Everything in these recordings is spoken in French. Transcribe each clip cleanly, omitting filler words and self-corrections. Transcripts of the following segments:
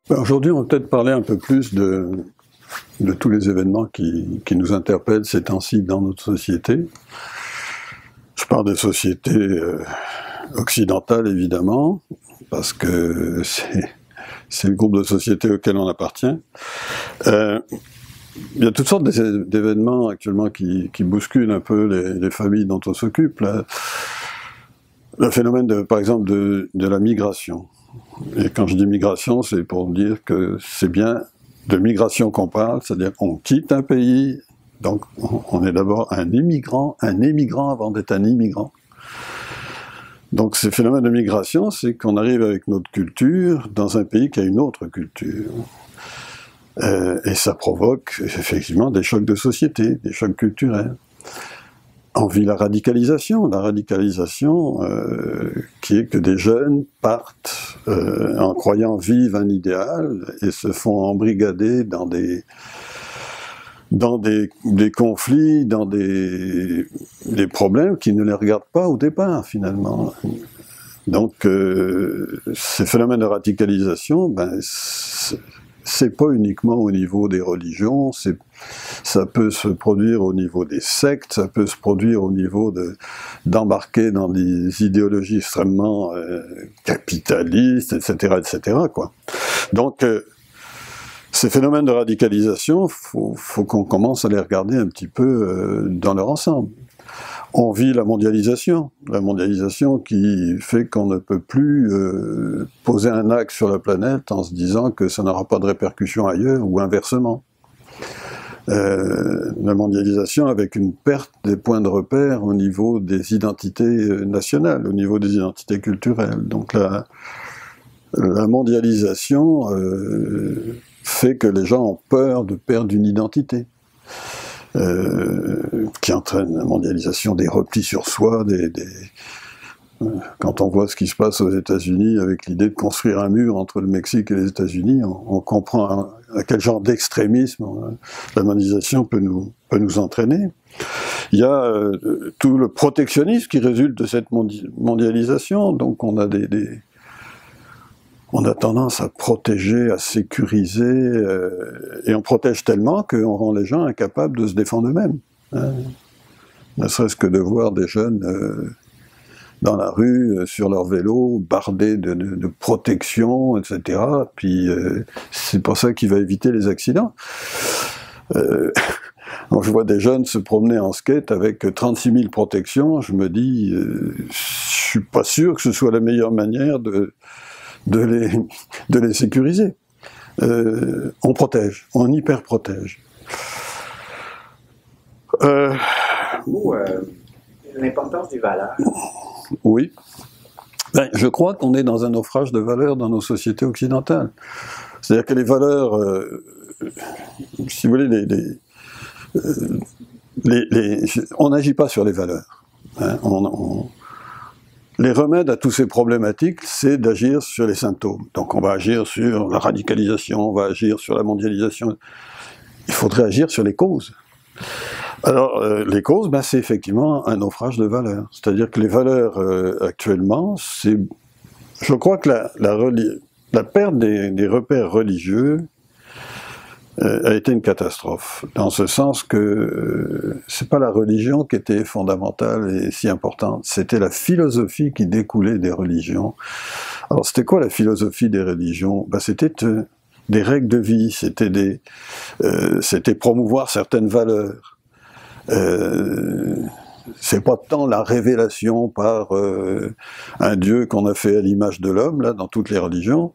Aujourd'hui, on va peut-être parler un peu plus de tous les événements qui nous interpellent ces temps-ci dans notre société. Je parle des sociétés occidentales, évidemment, parce que c'est le groupe de sociétés auquel on appartient. Il y a toutes sortes d'événements actuellement qui bousculent un peu les familles dont on s'occupe. Le phénomène, par exemple, de la migration. Et quand je dis migration, c'est pour dire que c'est bien de migration qu'on parle, c'est-à-dire qu'on quitte un pays, donc on est d'abord un émigrant avant d'être un immigrant. Donc ces phénomènes de migration, c'est qu'on arrive avec notre culture dans un pays qui a une autre culture. Et ça provoque effectivement des chocs de société, des chocs culturels. On vit la radicalisation qui est que des jeunes partent en croyant vivre un idéal et se font embrigader dans des conflits, dans des problèmes qui ne les regardent pas au départ finalement. Donc ces phénomènes de radicalisation, c'est pas uniquement au niveau des religions, ça peut se produire au niveau des sectes, ça peut se produire au niveau d'embarquer dans des idéologies extrêmement capitalistes, etc., quoi. Donc, ces phénomènes de radicalisation, faut qu'on commence à les regarder un petit peu dans leur ensemble. On vit la mondialisation qui fait qu'on ne peut plus poser un axe sur la planète en se disant que ça n'aura pas de répercussions ailleurs, ou inversement. La mondialisation avec une perte des points de repère au niveau des identités nationales, au niveau des identités culturelles. Donc la mondialisation fait que les gens ont peur de perdre une identité. Qui entraîne la mondialisation des replis sur soi, quand on voit ce qui se passe aux États-Unis avec l'idée de construire un mur entre le Mexique et les États-Unis, on comprend à quel genre d'extrémisme la mondialisation peut nous entraîner. Il y a tout le protectionnisme qui résulte de cette mondialisation, donc on a tendance à protéger, à sécuriser, et on protège tellement qu'on rend les gens incapables de se défendre eux-mêmes. Hein. Ne serait-ce que de voir des jeunes dans la rue, sur leur vélo, bardés de protection, etc. Puis c'est pour ça qu'il va éviter les accidents. Quand je vois des jeunes se promener en skate avec 36 000 protections, je me dis, je suis pas sûr que ce soit la meilleure manière de les sécuriser. On protège, on hyper protège. L'importance des valeurs. Oui. Je crois qu'on est dans un naufrage de valeurs dans nos sociétés occidentales. C'est-à-dire que les valeurs, si vous voulez, on n'agit pas sur les valeurs. Hein, les remèdes à toutes ces problématiques, c'est d'agir sur les symptômes. Donc on va agir sur la radicalisation, on va agir sur la mondialisation. Il faudrait agir sur les causes. Alors les causes, c'est effectivement un naufrage de valeurs. C'est-à-dire que les valeurs actuellement, je crois que la perte des repères religieux a été une catastrophe, dans ce sens que c'est pas la religion qui était fondamentale et si importante, c'était la philosophie qui découlait des religions. Alors c'était quoi la philosophie des religions? C'était des règles de vie, c'était promouvoir certaines valeurs. C'est pas tant la révélation par un Dieu qu'on a fait à l'image de l'homme, là, dans toutes les religions,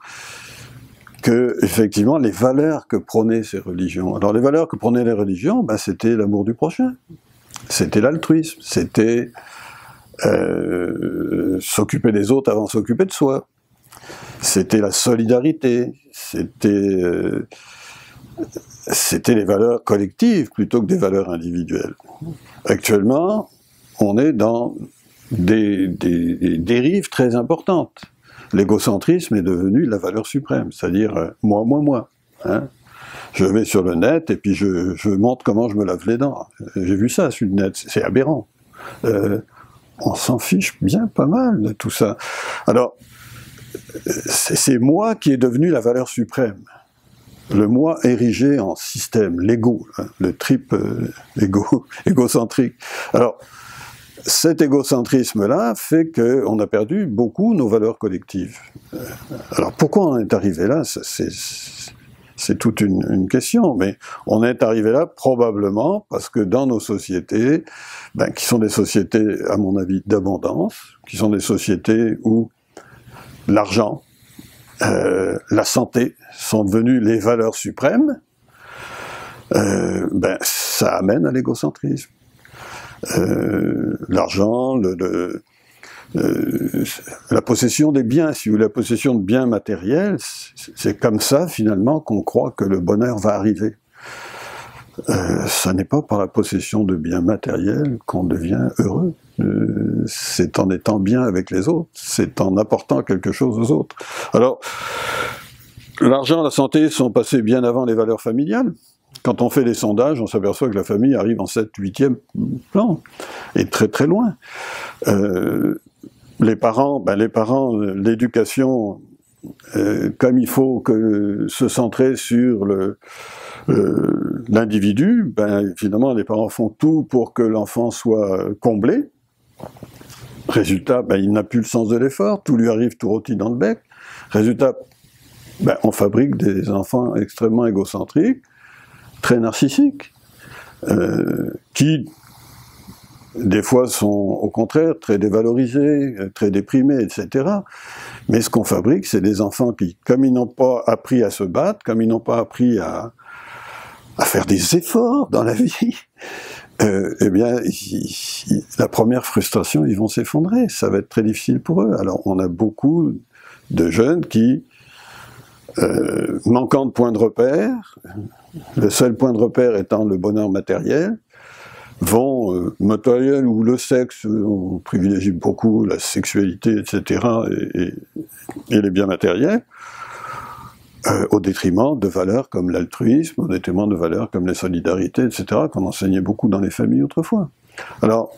que, effectivement, les valeurs que prônaient ces religions. Alors, les valeurs que prônaient les religions, c'était l'amour du prochain, c'était l'altruisme, c'était s'occuper des autres avant de s'occuper de soi, c'était la solidarité, c'était les valeurs collectives plutôt que des valeurs individuelles. Actuellement, on est dans des dérives très importantes. L'égocentrisme est devenu la valeur suprême, c'est-à-dire moi, moi, moi. Hein. Je vais sur le net et puis je montre comment je me lave les dents. J'ai vu ça sur le net, c'est aberrant. On s'en fiche bien pas mal de tout ça. Alors, c'est moi qui est devenu la valeur suprême. Le moi érigé en système, l'ego, hein, le trip égocentrique. Alors, cet égocentrisme-là fait qu'on a perdu beaucoup nos valeurs collectives. Alors, pourquoi on est arrivé là? C'est toute une question, mais on est arrivé là probablement parce que dans nos sociétés, qui sont des sociétés, à mon avis, d'abondance, qui sont des sociétés où l'argent, la santé sont devenus les valeurs suprêmes, ça amène à l'égocentrisme. L'argent, la possession des biens, si vous voulez, la possession de biens matériels, c'est comme ça finalement qu'on croit que le bonheur va arriver. Ça n'est pas par la possession de biens matériels qu'on devient heureux. C'est en étant bien avec les autres, c'est en apportant quelque chose aux autres. Alors, l'argent, la santé sont passés bien avant les valeurs familiales. Quand on fait des sondages, on s'aperçoit que la famille arrive en 7e, 8e plan, et très très loin. Les parents, l'éducation, comme il faut se centrer sur l'individu, finalement les parents font tout pour que l'enfant soit comblé. Résultat, il n'a plus le sens de l'effort, tout lui arrive tout rôti dans le bec. Résultat, on fabrique des enfants extrêmement égocentriques, très narcissiques, qui des fois sont au contraire très dévalorisés, très déprimés, etc. Mais ce qu'on fabrique, c'est des enfants qui, comme ils n'ont pas appris à se battre, comme ils n'ont pas appris à faire des efforts dans la vie, la première frustration, ils vont s'effondrer, ça va être très difficile pour eux. Alors on a beaucoup de jeunes qui, manquant de points de repère, le seul point de repère étant le bonheur matériel, vont, matériel ou le sexe, on privilégie beaucoup la sexualité, etc., et les biens matériels, au détriment de valeurs comme l'altruisme, au détriment de valeurs comme la solidarité, etc., qu'on enseignait beaucoup dans les familles autrefois. Alors,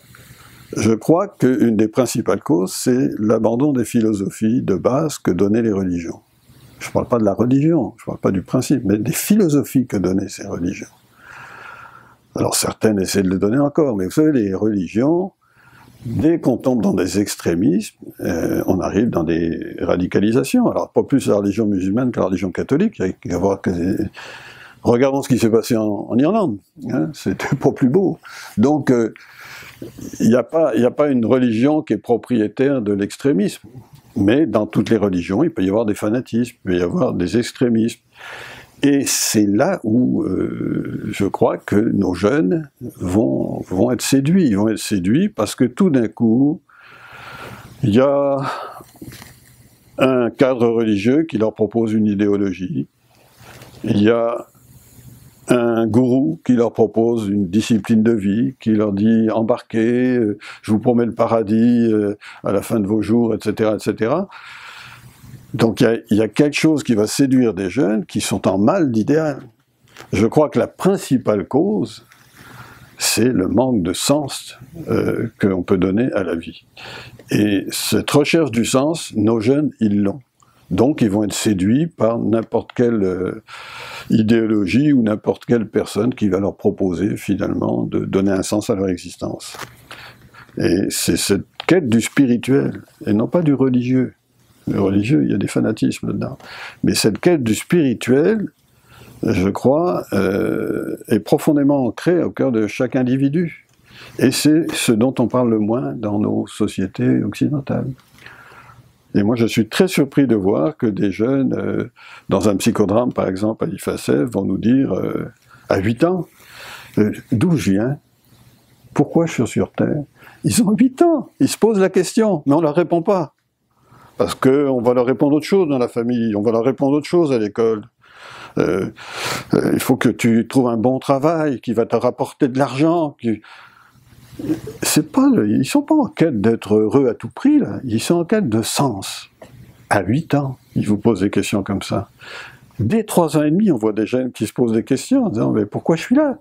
je crois qu'une des principales causes, c'est l'abandon des philosophies de base que donnaient les religions. Je ne parle pas de la religion, je ne parle pas du principe, mais des philosophies que donnaient ces religions. Alors certaines essaient de le donner encore, mais vous savez, les religions, dès qu'on tombe dans des extrémismes, on arrive dans des radicalisations. Alors pas plus la religion musulmane que la religion catholique. Regardons ce qui s'est passé en Irlande, hein, c'était pas plus beau. Donc il n'y a pas une religion qui est propriétaire de l'extrémisme. Mais dans toutes les religions, il peut y avoir des fanatismes, il peut y avoir des extrémismes. Et c'est là où je crois que nos jeunes vont être séduits. Ils vont être séduits parce que tout d'un coup, il y a un cadre religieux qui leur propose une idéologie. Il y a un gourou qui leur propose une discipline de vie, qui leur dit « embarquez, je vous promets le paradis à la fin de vos jours, etc. etc. » Donc il y a quelque chose qui va séduire des jeunes qui sont en mal d'idéal. Je crois que la principale cause, c'est le manque de sens qu'on peut donner à la vie. Et cette recherche du sens, nos jeunes, ils l'ont. Donc ils vont être séduits par n'importe quelle idéologie ou n'importe quelle personne qui va leur proposer finalement de donner un sens à leur existence. Et c'est cette quête du spirituel, et non pas du religieux. Le religieux, il y a des fanatismes là-dedans. Mais cette quête du spirituel, je crois, est profondément ancrée au cœur de chaque individu. Et c'est ce dont on parle le moins dans nos sociétés occidentales. Et moi, je suis très surpris de voir que des jeunes, dans un psychodrame, par exemple, à l'IFACEF, vont nous dire, à 8 ans, d'où je viens? Pourquoi je suis sur Terre? Ils ont 8 ans, ils se posent la question, mais on ne leur répond pas. Parce qu'on va leur répondre autre chose dans la famille, on va leur répondre autre chose à l'école. Il faut que tu trouves un bon travail qui va te rapporter de l'argent. Ils sont pas en quête d'être heureux à tout prix, là. Ils sont en quête de sens. À 8 ans, ils vous posent des questions comme ça. Dès 3 ans et demi, on voit des jeunes qui se posent des questions en disant « mais pourquoi je suis là ?»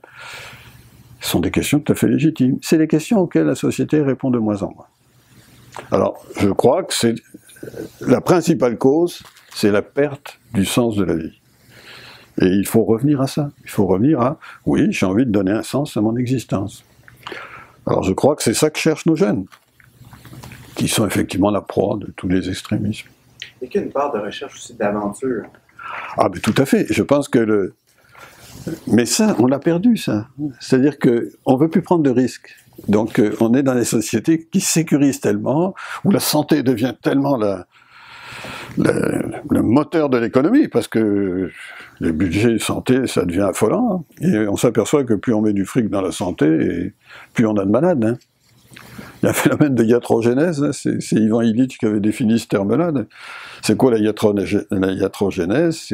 Ce sont des questions tout à fait légitimes. C'est des questions auxquelles la société répond de moins en moins. Alors, je crois que c'est la principale cause, c'est la perte du sens de la vie. Et il faut revenir à ça. Il faut revenir à, oui, j'ai envie de donner un sens à mon existence. Alors je crois que c'est ça que cherchent nos jeunes, qui sont effectivement la proie de tous les extrémismes. Il y a une part de recherche aussi d'aventure. Ah, mais tout à fait. Je pense que mais ça, on l'a perdu, ça. C'est-à-dire qu'on ne veut plus prendre de risques. Donc on est dans des sociétés qui sécurisent tellement, où la santé devient tellement le moteur de l'économie, parce que les budgets santé, ça devient affolant, hein. Et on s'aperçoit que plus on met du fric dans la santé, et plus on a de malades. Hein. Il y a un phénomène de iatrogénèse, hein. C'est Ivan Illich qui avait défini ce terme-là. C'est quoi la iatrogénèse?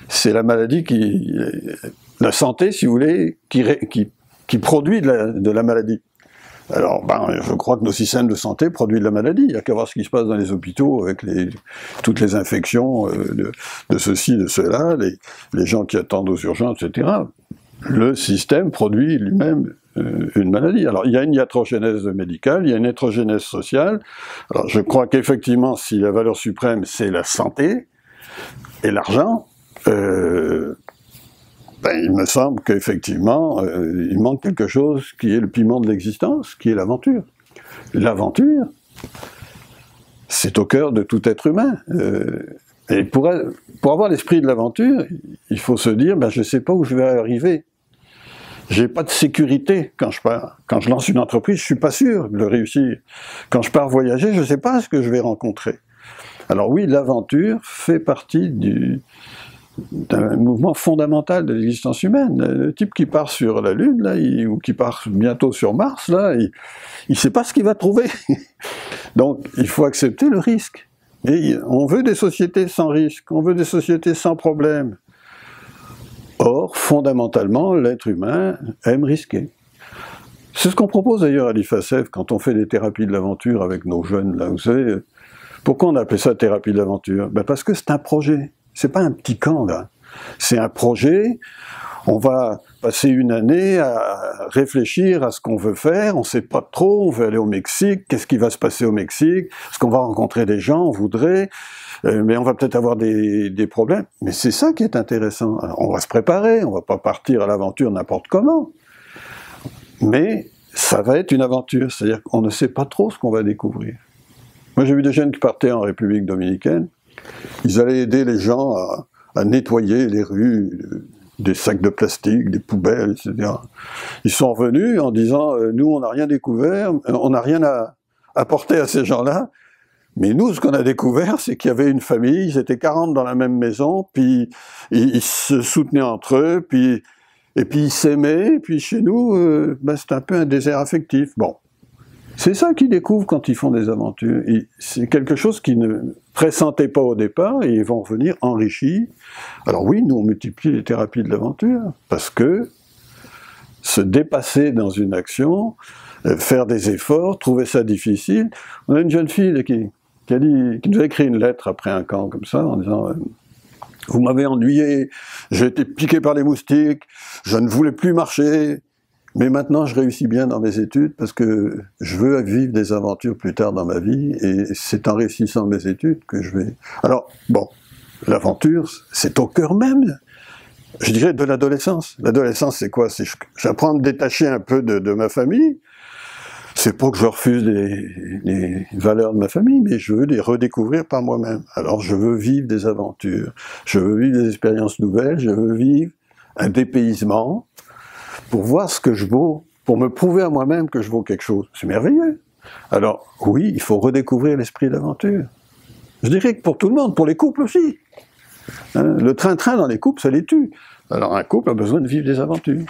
C'est la maladie la santé, si vous voulez, qui produit de la maladie. Alors, je crois que nos systèmes de santé produisent de la maladie. Il n'y a qu'à voir ce qui se passe dans les hôpitaux avec toutes les infections de ceci, de cela, les gens qui attendent aux urgences, etc. Le système produit lui-même une maladie. Alors, il y a une iatrogénèse médicale, il y a une hétérogénèse sociale. Alors, je crois qu'effectivement, si la valeur suprême, c'est la santé et l'argent, il me semble qu'effectivement, il manque quelque chose qui est le piment de l'existence, qui est l'aventure. L'aventure, c'est au cœur de tout être humain. Et pour avoir l'esprit de l'aventure, il faut se dire, je ne sais pas où je vais arriver. J'ai pas de sécurité quand je pars. Quand je lance une entreprise, je suis pas sûr de le réussir. Quand je pars voyager, je ne sais pas ce que je vais rencontrer. Alors oui, l'aventure fait partie d'un mouvement fondamental de l'existence humaine. Le type qui part sur la Lune, là, ou qui part bientôt sur Mars, là, il ne sait pas ce qu'il va trouver. Donc, il faut accepter le risque. Et on veut des sociétés sans risque, on veut des sociétés sans problème. Or, fondamentalement, l'être humain aime risquer. C'est ce qu'on propose d'ailleurs à l'IFACEF quand on fait des thérapies de l'aventure avec nos jeunes, là, vous savez. Pourquoi on appelle ça thérapie de l'aventure? Parce que c'est un projet. C'est pas un petit camp, là. C'est un projet. On va passer une année à réfléchir à ce qu'on veut faire. On sait pas trop. On veut aller au Mexique. Qu'est-ce qui va se passer au Mexique? Est-ce qu'on va rencontrer des gens? On voudrait. Mais on va peut-être avoir des problèmes. Mais c'est ça qui est intéressant. Alors, on va se préparer. On va pas partir à l'aventure n'importe comment. Mais ça va être une aventure. C'est-à-dire qu'on ne sait pas trop ce qu'on va découvrir. Moi, j'ai vu des jeunes qui partaient en République dominicaine. Ils allaient aider les gens à nettoyer les rues, des sacs de plastique, des poubelles, etc. Ils sont revenus en disant « Nous, on n'a rien découvert, on n'a rien à apporter à ces gens-là, mais nous, ce qu'on a découvert, c'est qu'il y avait une famille, ils étaient 40 dans la même maison, puis ils se soutenaient entre eux, et puis ils s'aimaient, et puis chez nous, c'est un peu un désert affectif. » Bon. C'est ça qu'ils découvrent quand ils font des aventures. C'est quelque chose qu'ils ne pressentaient pas au départ, et ils vont revenir enrichis. Alors oui, nous on multiplie les thérapies de l'aventure, parce que se dépasser dans une action, faire des efforts, trouver ça difficile. On a une jeune fille qui nous a écrit une lettre après un camp comme ça, en disant « Vous m'avez ennuyé, j'ai été piqué par les moustiques, je ne voulais plus marcher. » Mais maintenant, je réussis bien dans mes études parce que je veux vivre des aventures plus tard dans ma vie et c'est en réussissant mes études que je vais... Alors, bon, l'aventure, c'est au cœur même, je dirais, de l'adolescence. L'adolescence, c'est quoi? J'apprends à me détacher un peu de ma famille. C'est pas que je refuse les valeurs de ma famille, mais je veux les redécouvrir par moi-même. Alors, je veux vivre des aventures, je veux vivre des expériences nouvelles, je veux vivre un dépaysement, pour voir ce que je vaux, pour me prouver à moi-même que je vaux quelque chose. C'est merveilleux. Alors, oui, il faut redécouvrir l'esprit d'aventure. Je dirais que pour tout le monde, pour les couples aussi. Hein, le train-train dans les couples, ça les tue. Alors, un couple a besoin de vivre des aventures.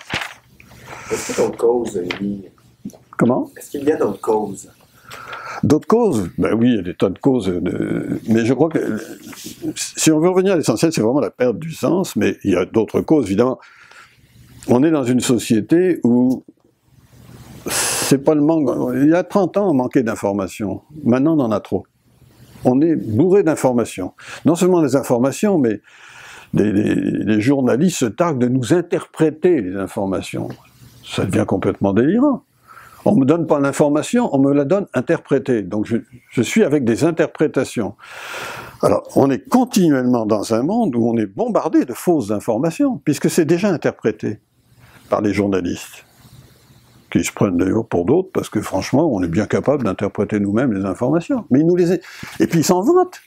Est-ce qu'il y a d'autres causes, Louis? Comment? Est-ce qu'il y a d'autres causes? D'autres causes? Oui, il y a des tas de causes. Mais je crois que, si on veut revenir à l'essentiel, c'est vraiment la perte du sens, mais il y a d'autres causes, évidemment. On est dans une société où c'est pas le manque. Il y a 30 ans, on manquait d'informations. Maintenant, on en a trop. On est bourré d'informations. Non seulement des informations, mais les journalistes se targuent de nous interpréter les informations. Ça devient complètement délirant. On ne me donne pas l'information, on me la donne interprétée. Donc je suis avec des interprétations. Alors, on est continuellement dans un monde où on est bombardé de fausses informations, puisque c'est déjà interprété par les journalistes, qui se prennent d'ailleurs pour d'autres, parce que franchement, on est bien capable d'interpréter nous-mêmes les informations. Mais ils nous les... Et puis ils s'en vantent.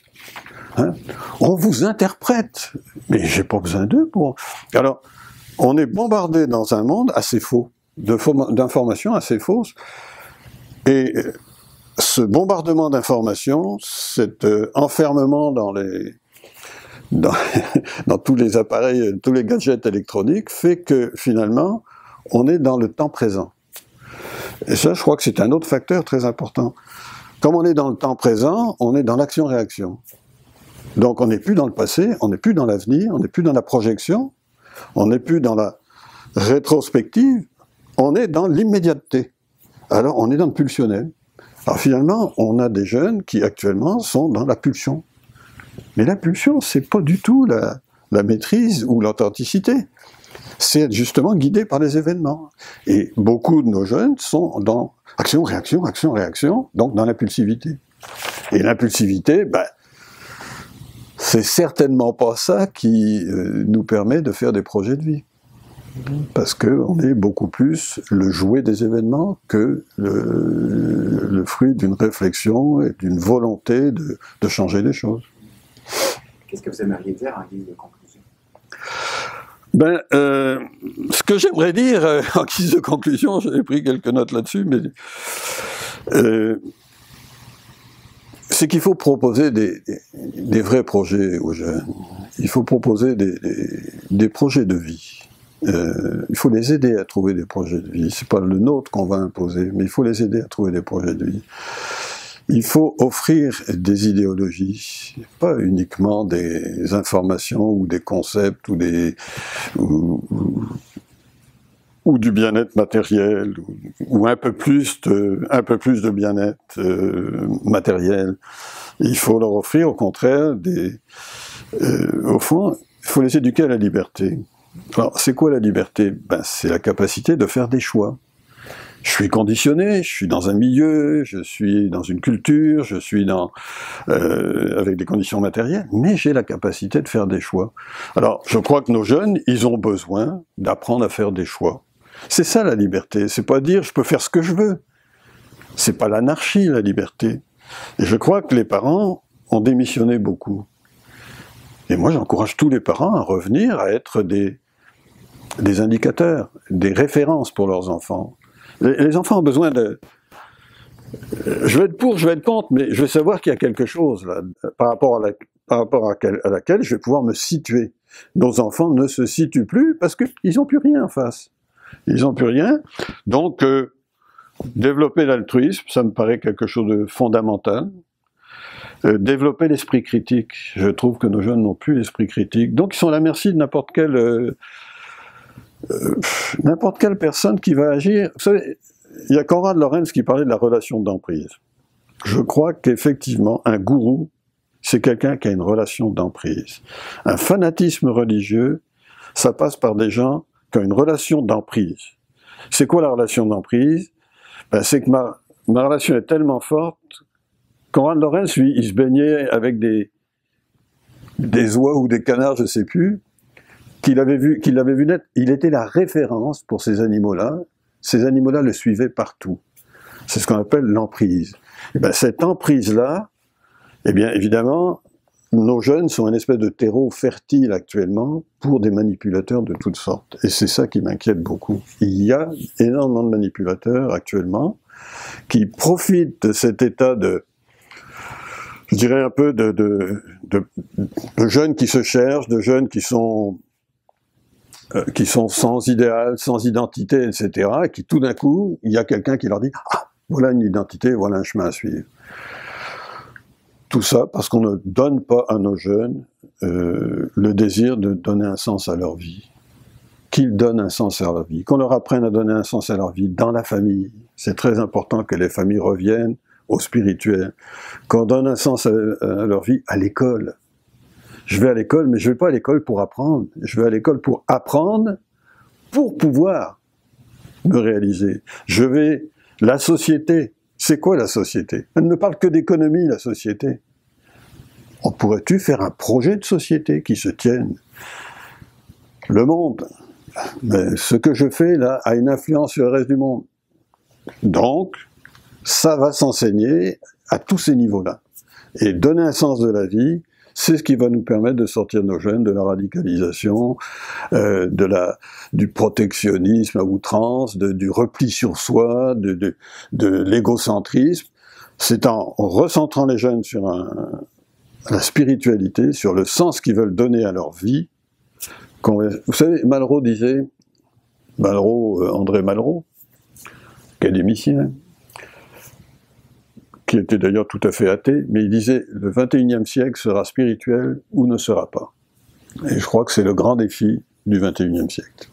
Hein, on vous interprète, mais j'ai pas besoin d'eux pour... Alors, on est bombardé dans un monde assez faux, d'informations assez fausses, et ce bombardement d'informations, cet enfermement dans tous les appareils, tous les gadgets électroniques, fait que finalement, on est dans le temps présent. Et ça, je crois que c'est un autre facteur très important. Comme on est dans le temps présent, on est dans l'action-réaction. Donc on n'est plus dans le passé, on n'est plus dans l'avenir, on n'est plus dans la projection, on n'est plus dans la rétrospective, on est dans l'immédiateté. Alors on est dans le pulsionnel. Alors finalement, on a des jeunes qui actuellement sont dans la pulsion. Mais la pulsion, c'est pas du tout la maîtrise ou l'authenticité. C'est être justement guidé par les événements. Et beaucoup de nos jeunes sont dans action, réaction, action, réaction, donc dans l'impulsivité. Et l'impulsivité, c'est certainement pas ça qui nous permet de faire des projets de vie. Parce qu'on est beaucoup plus le jouet des événements que le fruit d'une réflexion et d'une volonté de changer les choses. Qu'est-ce que vous aimeriez dire en guise de conclusion? Ce que j'aimerais dire en guise de conclusion, j'avais pris quelques notes là-dessus, mais c'est qu'il faut proposer des vrais projets aux jeunes. Il faut proposer des projets de vie. Il faut les aider à trouver des projets de vie. C'est pas le nôtre qu'on va imposer, mais il faut les aider à trouver des projets de vie. Il faut offrir des idéologies, pas uniquement des informations ou des concepts ou du bien-être matériel ou un peu plus de bien-être matériel. Il faut leur offrir au contraire au fond, il faut les éduquer à la liberté. Alors, c'est quoi la liberté? C'est la capacité de faire des choix. Je suis conditionné, je suis dans un milieu, je suis dans une culture, je suis avec des conditions matérielles, mais j'ai la capacité de faire des choix. Alors, je crois que nos jeunes, ils ont besoin d'apprendre à faire des choix. C'est ça la liberté, c'est pas dire je peux faire ce que je veux. C'est pas l'anarchie, la liberté. Et je crois que les parents ont démissionné beaucoup. Et moi, j'encourage tous les parents à revenir à être des indicateurs, des références pour leurs enfants. Les enfants ont besoin de... Je vais être pour, je vais être contre, mais je vais savoir qu'il y a quelque chose là, par rapport à laquelle je vais pouvoir me situer. Nos enfants ne se situent plus parce qu'ils n'ont plus rien en face. Ils n'ont plus rien. Donc, développer l'altruisme, ça me paraît quelque chose de fondamental. Développer l'esprit critique. Je trouve que nos jeunes n'ont plus l'esprit critique. Donc, ils sont à la merci de n'importe quelle personne qui va agir. Vous savez, il y a Konrad Lorenz qui parlait de la relation d'emprise. Je crois qu'effectivement, un gourou, c'est quelqu'un qui a une relation d'emprise. Un fanatisme religieux, ça passe par des gens qui ont une relation d'emprise. C'est quoi la relation d'emprise? C'est que ma relation est tellement forte. Konrad Lorenz, lui, il se baignait avec des oies ou des canards, je ne sais plus, qu'il l'avait vu naître. Il était la référence pour ces animaux-là. Ces animaux-là le suivaient partout. C'est ce qu'on appelle l'emprise. Et cette emprise-là, évidemment, nos jeunes sont un espèce de terreau fertile actuellement pour des manipulateurs de toutes sortes. Et c'est ça qui m'inquiète beaucoup. Il y a énormément de manipulateurs actuellement qui profitent de cet état je dirais un peu de jeunes qui se cherchent, de jeunes qui sont sans idéal, sans identité, etc., et qui tout d'un coup, il y a quelqu'un qui leur dit « Ah, voilà une identité, voilà un chemin à suivre ». Tout ça parce qu'on ne donne pas à nos jeunes le désir de donner un sens à leur vie. Qu'ils donnent un sens à leur vie, qu'on leur apprenne à donner un sens à leur vie dans la famille. C'est très important que les familles reviennent au spirituel. Qu'on donne un sens à leur vie à l'école. Je vais à l'école, mais je ne vais pas à l'école pour apprendre. Je vais à l'école pour apprendre, pour pouvoir me réaliser. Je vais La société, c'est quoi la société? Elle ne parle que d'économie, la société. On pourrait-tu faire un projet de société qui se tienne? Le monde, mais ce que je fais là a une influence sur le reste du monde. Donc, ça va s'enseigner à tous ces niveaux-là. Et donner un sens de la vie, c'est ce qui va nous permettre de sortir nos jeunes de la radicalisation, du protectionnisme à outrance, du repli sur soi, de l'égocentrisme. C'est en recentrant les jeunes sur la spiritualité, sur le sens qu'ils veulent donner à leur vie. Vous savez, Malraux disait, André Malraux, académicien, qui était d'ailleurs tout à fait athée, mais il disait « le 21e siècle sera spirituel ou ne sera pas ». Et je crois que c'est le grand défi du 21e siècle.